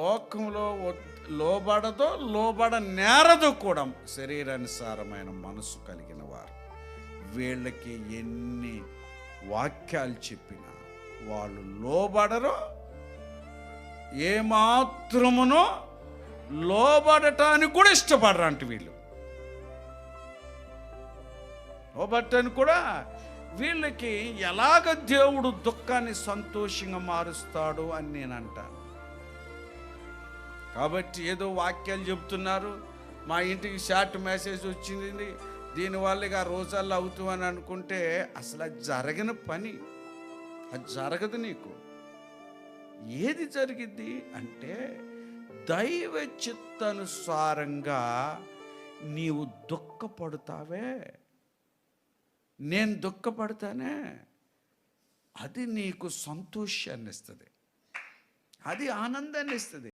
లోకంలో లోబడదో లోబడ నేరదు కూడా శరీరానుసారమైన మనసు కలిగిన వారు. వీళ్ళకి ఎన్ని వాక్యాలు చెప్పినా వాళ్ళు లోబడరు, ఏమాత్రమునో లోబడటానికి కూడా ఇష్టపడరు. అంటే వీళ్ళు లోబడటానికి కూడా వీళ్ళకి ఎలాగ దేవుడు దుఃఖాన్ని సంతోషంగా మారుస్తాడు అని నేను అంటాను. కాబట్టి ఏదో వాక్యాలు చెబుతున్నారు, మా ఇంటికి షార్ట్ మెసేజ్ వచ్చింది, దీనివల్ల ఇక రోజాల్లో అవుతామని అనుకుంటే అసలు అది జరగని పని, అది జరగదు. నీకు ఏది జరిగింది అంటే దైవ చిత్తానుసారంగా నీవు దుఃఖపడతావే, నేను దుఃఖపడతానే, అది నీకు సంతోషాన్ని ఇస్తుంది, అది ఆనందాన్ని ఇస్తుంది.